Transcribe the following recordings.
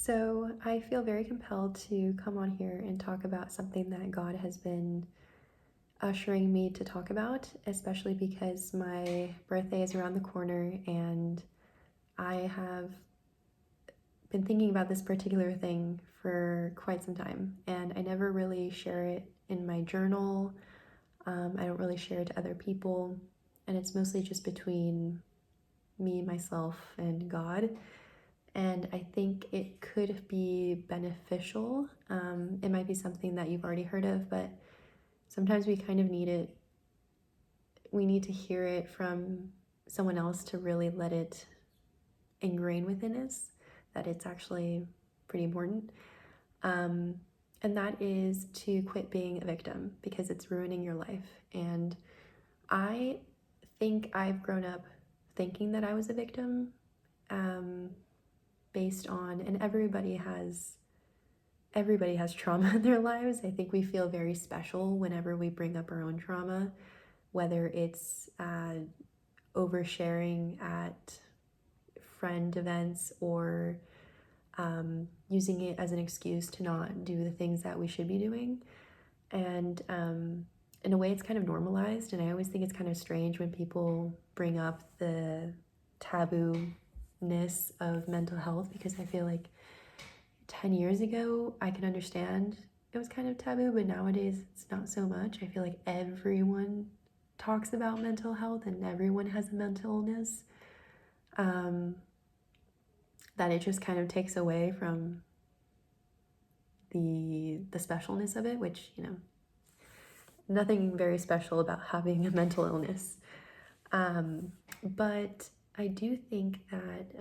So I feel very compelled to come on here and talk about something that God has been ushering me to talk about, especially because my birthday is around the corner and I have been thinking about this particular thing for quite some time, and I never really share it in my journal. I don't really share it to other people, and it's mostly just between me, myself, and God. And I think it could be beneficial. It might be something that you've already heard of, but sometimes we kind of need it. We need to hear it from someone else to really let it ingrain within us that it's actually pretty important. Um, and that is to quit being a victim because it's ruining your life. And I think I've grown up thinking that I was a victim, um, based on, and everybody has trauma in their lives. I think we feel very special whenever we bring up our own trauma, whether it's oversharing at friend events or using it as an excuse to not do the things that we should be doing. And in a way, it's kind of normalized. And I always think it's kind of strange when people bring up the taboo-ness of mental health, because I feel like 10 years ago, I can understand it was kind of taboo, but nowadays it's not so much. I feel like everyone talks about mental health and everyone has a mental illness. That it just kind of takes away from the specialness of it, which, nothing very special about having a mental illness. But I do think that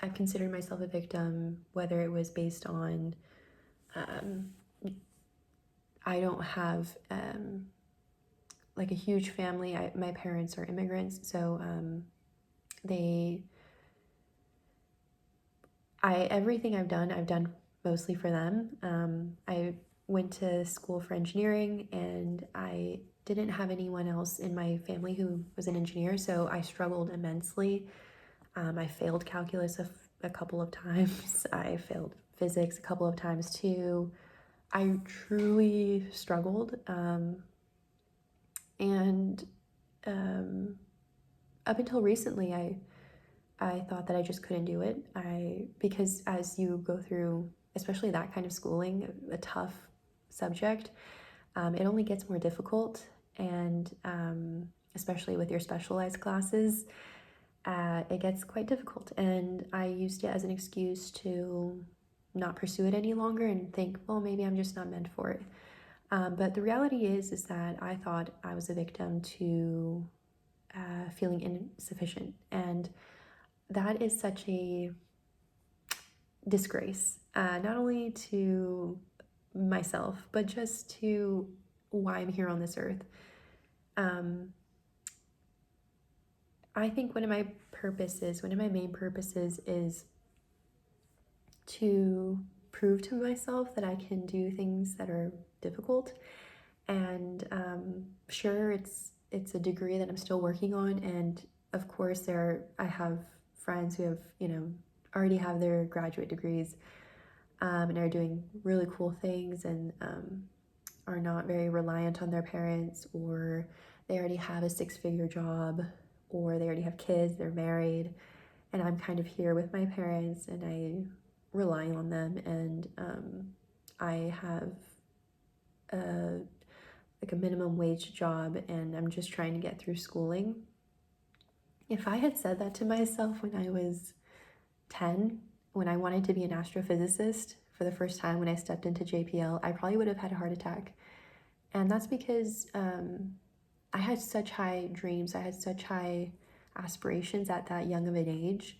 I've considered myself a victim, whether it was based on um, I don't have like a huge family. My parents are immigrants, so everything I've done mostly for them. I went to school for engineering, and I didn't have anyone else in my family who was an engineer, so I struggled immensely. I failed calculus a couple of times. I failed physics a couple of times too. I truly struggled. And up until recently, I thought that I just couldn't do it. Because as you go through, especially that kind of schooling, a tough subject, it only gets more difficult. And especially with your specialized classes, it gets quite difficult. And I used it as an excuse to not pursue it any longer and think, well, maybe I'm just not meant for it. But the reality is that I thought I was a victim to feeling insufficient, and that is such a disgrace, not only to myself, but just to why I'm here on this earth. I think one of my main purposes is to prove to myself that I can do things that are difficult. And sure, it's a degree that I'm still working on, and of course I have friends who have already have their graduate degrees, and are doing really cool things, and are not very reliant on their parents, or they already have a six-figure job, or they already have kids, they're married, and I'm kind of here with my parents, and I rely on them, and I have a minimum wage job, and I'm just trying to get through schooling. If I had said that to myself when I was 10, when I wanted to be an astrophysicist for the first time, when I stepped into JPL, I probably would have had a heart attack. And that's because I had such high dreams, I had such high aspirations at that young of an age,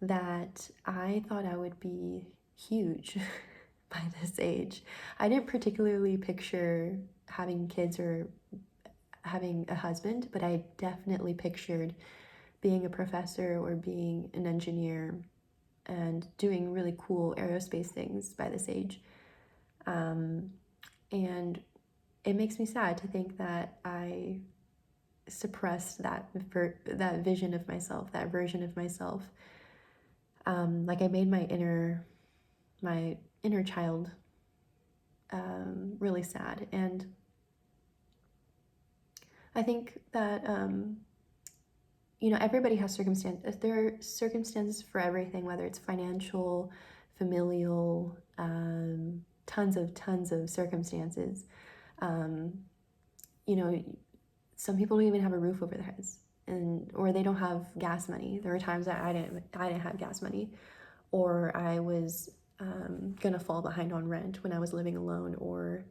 that I thought I would be huge by this age. I didn't particularly picture having kids or having a husband, but I definitely pictured being a professor or being an engineer and doing really cool aerospace things by this age. And it makes me sad to think that I suppressed that vision of myself, that version of myself. Like I made my inner my inner child really sad. And I think that, everybody has circumstances. There are circumstances for everything, whether it's financial, familial, tons of circumstances. Um, you know, some people don't even have a roof over their heads, or they don't have gas money. There were times that I didn't have gas money, or I was gonna fall behind on rent when I was living alone, or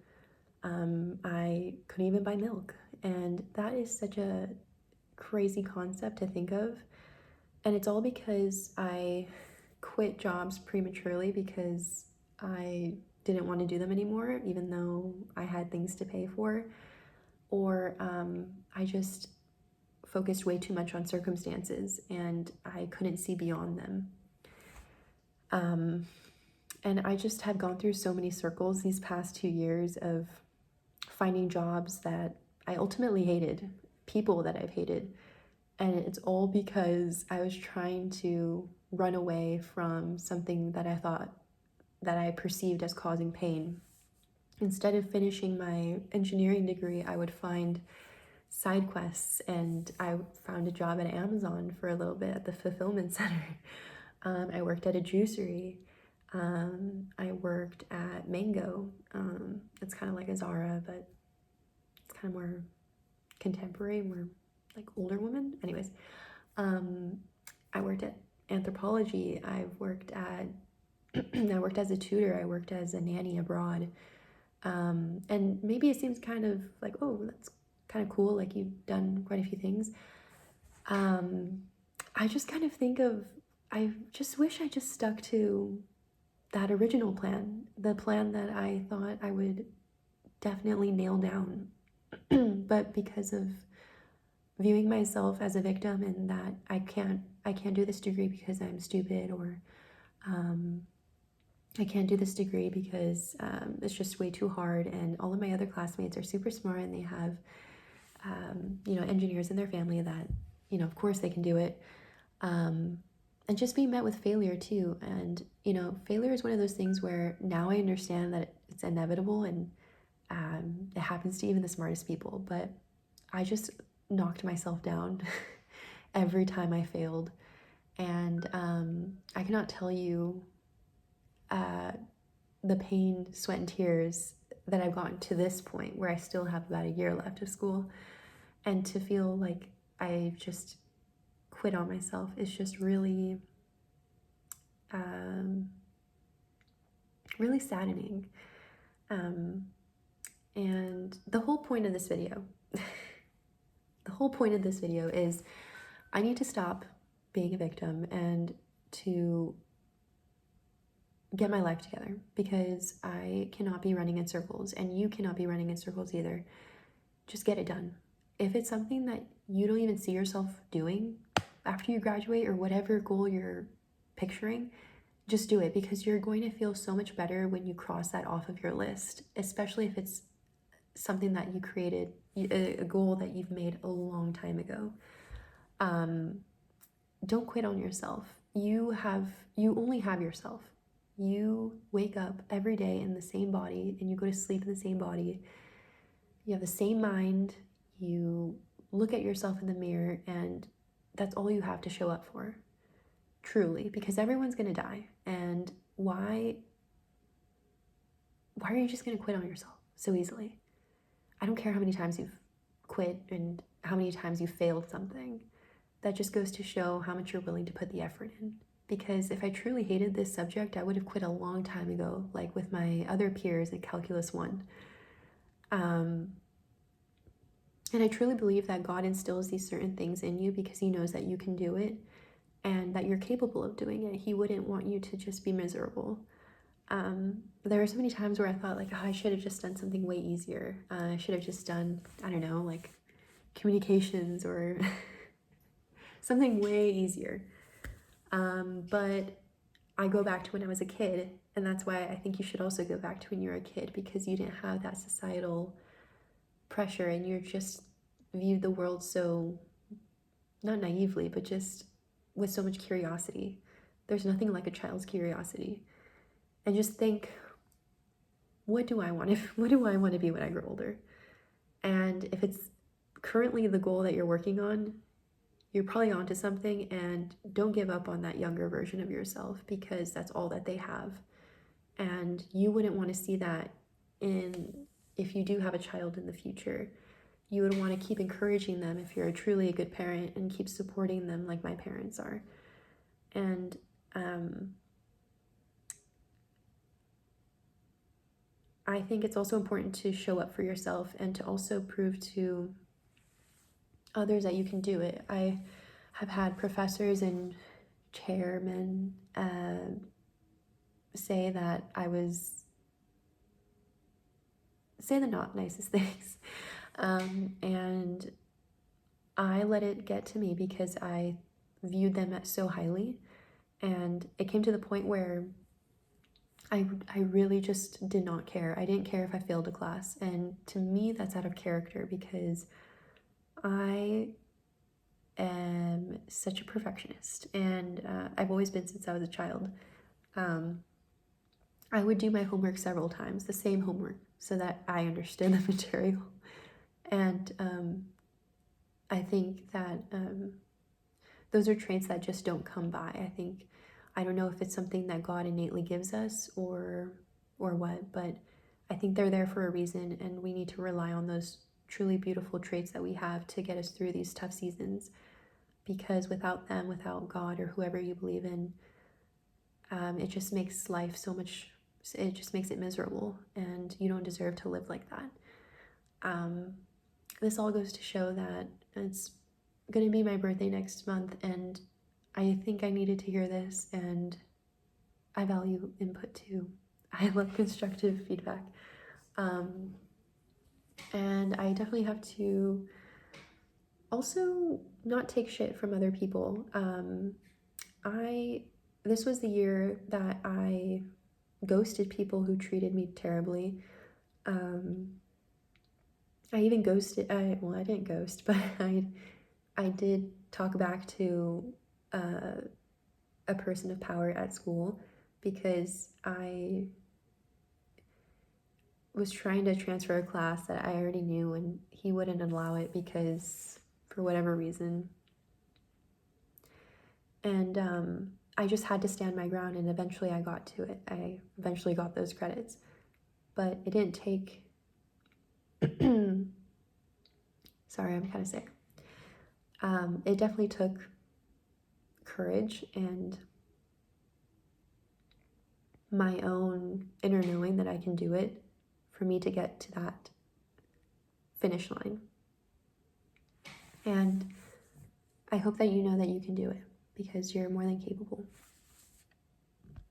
I couldn't even buy milk. And that is such a crazy concept to think of. And it's all because I quit jobs prematurely because I didn't want to do them anymore, even though I had things to pay for. Or I just focused way too much on circumstances and I couldn't see beyond them. And I just have gone through so many circles these past 2 years of finding jobs that I ultimately hated, people that I've hated. And it's all because I was trying to run away from something that I thought that I perceived as causing pain. Instead of finishing my engineering degree, I would find side quests, and I found a job at Amazon for a little bit at the fulfillment center. I worked at a juicery. I worked at Mango. It's kind of like a Zara, but it's kind of more contemporary, more like older woman. Anyways, I worked at Anthropologie. I worked as a tutor. I worked as a nanny abroad. And maybe it seems kind of like, oh, that's kind of cool. Like you've done quite a few things. I just kind of think of, I just wish I just stuck to that original plan, the plan that I thought I would definitely nail down. But because of viewing myself as a victim and that I can't do this degree because I'm stupid, or I can't do this degree because it's just way too hard, and all of my other classmates are super smart and they have engineers in their family that of course they can do it, and just being met with failure too. And failure is one of those things where now I understand that it's inevitable, and it happens to even the smartest people. But I just knocked myself down every time I failed. And I cannot tell you the pain, sweat, and tears that I've gotten to this point where I still have about a year left of school. And to feel like I just quit on myself is just really, really saddening. And the whole point of this video, is I need to stop being a victim and to get my life together, because I cannot be running in circles, and you cannot be running in circles either. Just get it done. If it's something that you don't even see yourself doing after you graduate, or whatever goal you're picturing, just do it, because you're going to feel so much better when you cross that off of your list, especially if it's something that you created, a goal that you've made a long time ago. Don't quit on yourself. You only have yourself. You wake up every day in the same body, and you go to sleep in the same body. You have the same mind. You look at yourself in the mirror, and that's all you have to show up for. Truly, because everyone's gonna die. And why are you just gonna quit on yourself so easily? I don't care how many times you've quit and how many times you failed something. That just goes to show how much you're willing to put the effort in. Because if I truly hated this subject, I would have quit a long time ago, like with my other peers in Calculus 1. And I truly believe that God instills these certain things in you because he knows that you can do it and that you're capable of doing it. He wouldn't want you to just be miserable. There were so many times where I thought, like, oh, I should have just done something way easier. I should have just done, I don't know, like communications or something way easier. But I go back to when I was a kid, and that's why I think you should also go back to when you were a kid, because you didn't have that societal pressure, and you just viewed the world so, not naively, but just with so much curiosity. There's nothing like a child's curiosity. and just think, what do I want to what do I want to be when I grow older? And if it's currently the goal that you're working on, you're probably onto something, and don't give up on that younger version of yourself, because that's all that they have. And you wouldn't want to see that in if you do have a child in the future. You would want to keep encouraging them if you're truly a good parent, and keep supporting them like my parents are. And I think it's also important to show up for yourself, and to also prove to others that you can do it. I have had professors and chairmen say that say the not nicest things. And I let it get to me because I viewed them so highly. And it came to the point where I really just did not care. I didn't care if I failed a class. And to me, that's out of character, because I am such a perfectionist. And I've always been since I was a child. I would do my homework several times, the same homework, so that I understood the material. And I think that those are traits that just don't come by. I don't know if it's something that God innately gives us or what, but I think they're there for a reason, and we need to rely on those truly beautiful traits that we have to get us through these tough seasons. Because without them, without God or whoever you believe in, it just makes life it just makes it miserable, and you don't deserve to live like that. This all goes to show that it's going to be my birthday next month, and I think I needed to hear this, and I value input too. I love constructive feedback. And I definitely have to also not take shit from other people. This was the year that I ghosted people who treated me terribly. I even ghosted, well, I didn't ghost, but I did talk back to a person of power at school, because I was trying to transfer a class that I already knew, and he wouldn't allow it because for whatever reason. And I just had to stand my ground, and eventually I got to it. I eventually got those credits, but it didn't take sorry, I'm kind of sick. It definitely took courage and my own inner knowing that I can do it for me to get to that finish line. And I hope that you know that you can do it, because you're more than capable.